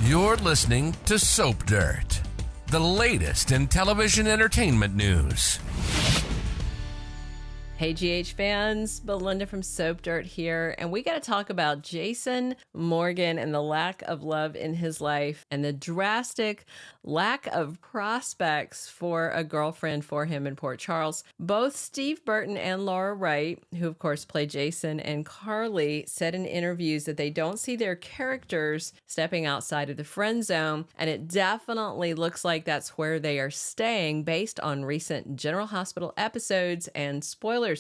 You're listening to Soap Dirt, the latest in television entertainment news. Hey GH fans, Belinda from Soap Dirt here, and we got to talk about Jason Morgan and the lack of love in his life and the drastic lack of prospects for a girlfriend for him in Port Charles. Both Steve Burton and Laura Wright, who of course play Jason and Carly, said in interviews that they don't see their characters stepping outside of the friend zone, and it definitely looks like that's where they are staying based on recent General Hospital episodes and spoilers.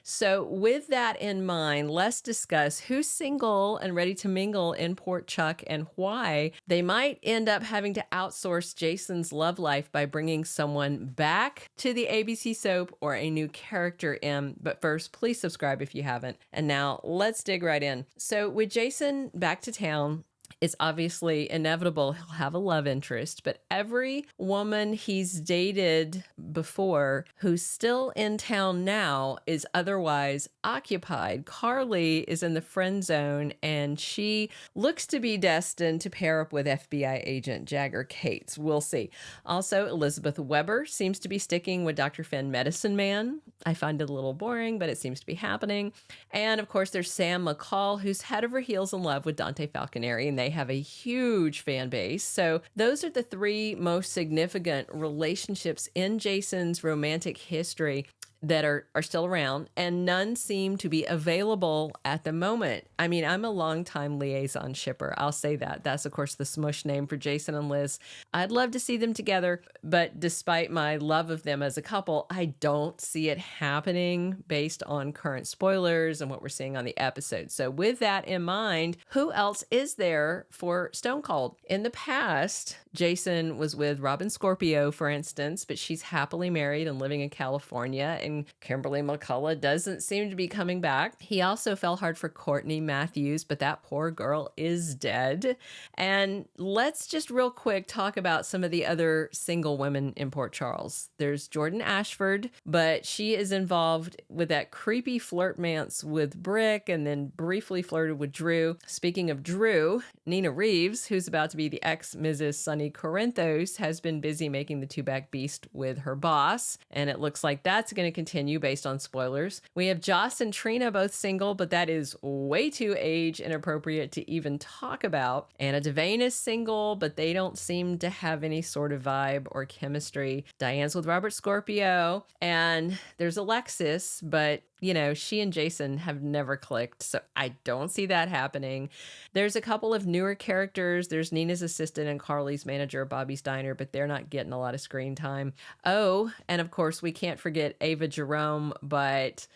So with that in mind, let's discuss who's single and ready to mingle in Port Chuck and why they might end up having to outsource Jason's love life by bringing someone back to the ABC soap or a new character in. But first, please subscribe if you haven't. And now let's dig right in. So with Jason back to town, it's obviously inevitable he'll have a love interest, but every woman he's dated before who's still in town now is otherwise occupied. Carly is in the friend zone, and she looks to be destined to pair up with FBI agent Jagger Cates. We'll see. Also, Elizabeth Weber seems to be sticking with Dr. Finn Medicine Man. I find it a little boring, but it seems to be happening. And of course, there's Sam McCall, who's head over heels in love with Dante Falconeri, and they have a huge fan base. So those are the three most significant relationships in Jason's romantic history that are still around, and none seem to be available at the moment. I mean, I'm a longtime liaison shipper. I'll say that. That's, of course, the smush name for Jason and Liz. I'd love to see them together, but despite my love of them as a couple, I don't see it happening based on current spoilers and what we're seeing on the episode. So with that in mind, who else is there for Stone Cold? In the past, Jason was with Robin Scorpio, for instance, but she's happily married and living in California, and Kimberly McCullough doesn't seem to be coming back. He also fell hard for Courtney Matthews, but that poor girl is dead. And let's just real quick talk about some of the other single women in Port Charles. There's Jordan Ashford, but she is involved with that creepy flirtmance with Brick and then briefly flirted with Drew. Speaking of Drew, Nina Reeves, who's about to be the ex-Mrs. Sonny Corinthos, has been busy making the two-back beast with her boss, and it looks like that's going to continue based on spoilers. We have Joss and Trina both single, but that is way too age inappropriate to even talk about. Anna Devane is single, but they don't seem to have any sort of vibe or chemistry. Diane's with Robert Scorpio, and there's Alexis, but you know, she and Jason have never clicked, so I don't see that happening. There's a couple of newer characters. There's Nina's assistant and Carly's manager, Bobby Steiner, but they're not getting a lot of screen time. Oh, and of course, we can't forget Ava Jerome, but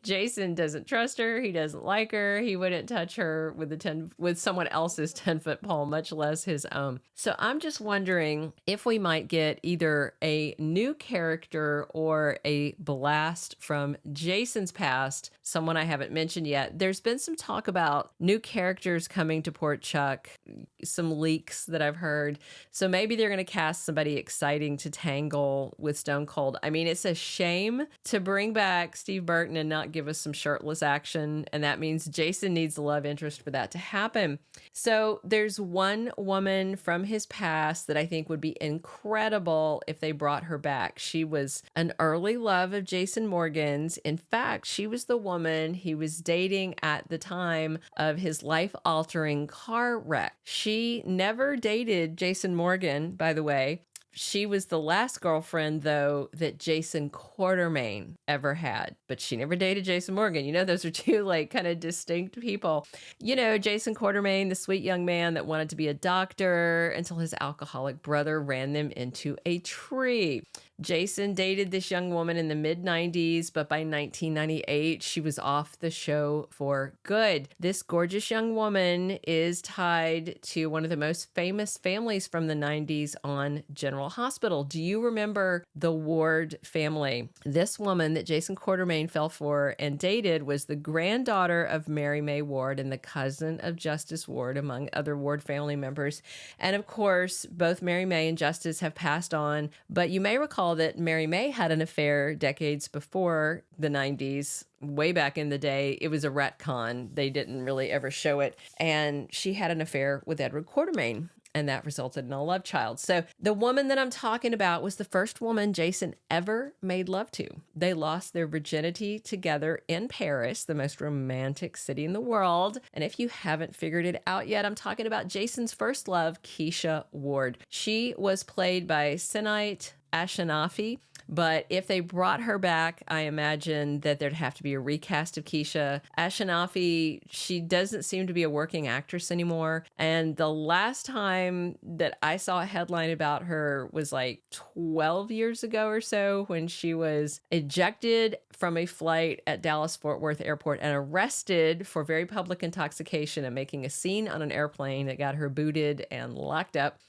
Jason doesn't trust her. He doesn't like her. He wouldn't touch her with someone else's 10-foot pole, much less his own. So I'm just wondering if we might get either a new character or a blast from Jason's past, someone I haven't mentioned yet. There's been some talk about new characters coming to Port Chuck, some leaks that I've heard. So maybe they're going to cast somebody exciting to tangle with Stone Cold. I mean, it's a shame to bring back Steve Burton and not give us some shirtless action, and that means Jason needs a love interest for that to happen. So there's one woman from his past that I think would be incredible if they brought her back. She was an early love of Jason Morgan. In fact, she was the woman he was dating at the time of his life-altering car wreck. She never dated Jason Morgan, by the way. She was the last girlfriend, though, that Jason Quartermain ever had, but she never dated Jason Morgan. You know, those are two, like, kind of distinct people. You know, Jason Quartermain, the sweet young man that wanted to be a doctor until his alcoholic brother ran them into a tree. Jason dated this young woman in the mid-90s, but by 1998, she was off the show for good. This gorgeous young woman is tied to one of the most famous families from the 90s on General Hospital. Do you remember the Ward family? This woman that Jason Quartermain fell for and dated was the granddaughter of Mary Mae Ward and the cousin of Justice Ward, among other Ward family members. And of course, both Mary Mae and Justice have passed on, but you may recall recall that Mary May had an affair decades before the 90s. Way back in the day, it was a retcon. They didn't really ever show it. And she had an affair with Edward Quartermaine, and that resulted in a love child. So the woman that I'm talking about was the first woman Jason ever made love to. They lost their virginity together in Paris, the most romantic city in the world. And if you haven't figured it out yet, I'm talking about Jason's first love, Keesha Ward. She was played by Senait Ashanafi. But if they brought her back, I imagine that there'd have to be a recast of Keesha. Ashanafi, she doesn't seem to be a working actress anymore. And the last time that I saw a headline about her was like 12 years ago or so, when she was ejected from a flight at Dallas-Fort Worth Airport and arrested for very public intoxication and making a scene on an airplane that got her booted and locked up.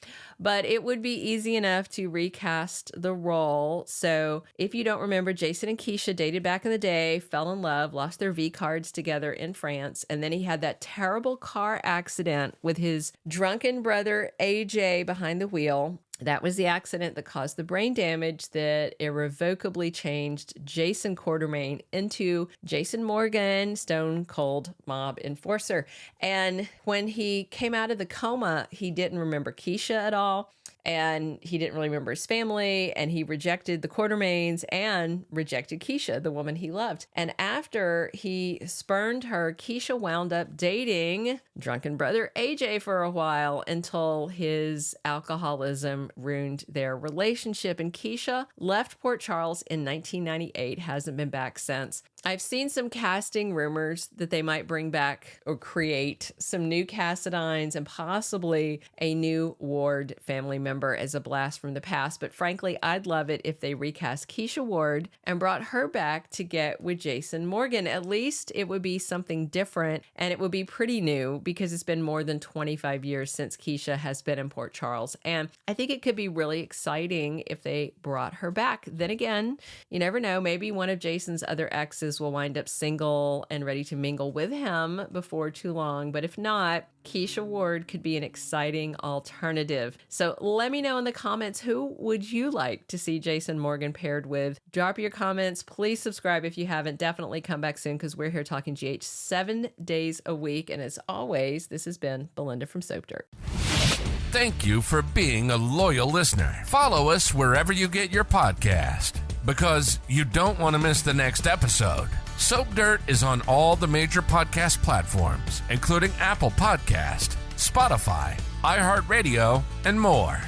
But it would be easy enough to recast the role. So if you don't remember, Jason and Keesha dated back in the day, fell in love, lost their V cards together in France. And then he had that terrible car accident with his drunken brother, AJ, behind the wheel. That was the accident that caused the brain damage that irrevocably changed Jason Quartermaine into Jason Morgan, stone cold mob enforcer. And when he came out of the coma, he didn't remember Keesha at all. And he didn't really remember his family, and he rejected the Quartermaines and rejected Keesha, the woman he loved. And after he spurned her, Keesha wound up dating drunken brother AJ for a while until his alcoholism ruined their relationship. And Keesha left Port Charles in 1998, hasn't been back since. I've seen some casting rumors that they might bring back or create some new Cassadines and possibly a new Ward family member as a blast from the past. But frankly, I'd love it if they recast Keesha Ward and brought her back to get with Jason Morgan. At least it would be something different, and it would be pretty new because it's been more than 25 years since Keesha has been in Port Charles. And I think it could be really exciting if they brought her back. Then again, you never know. Maybe one of Jason's other exes will wind up single and ready to mingle with him before too long. But if not, Keesha Ward could be an exciting alternative. So let me know in the comments, who would you like to see Jason Morgan paired with? Drop your comments. Please subscribe if you haven't. Definitely come back soon, because we're here talking GH 7 days a week. And as always, this has been Belinda from Soap Dirt. Thank you for being a loyal listener. Follow us wherever you get your podcast, because you don't want to miss the next episode. Soap Dirt is on all the major podcast platforms, including Apple Podcast, Spotify, iHeartRadio, and more.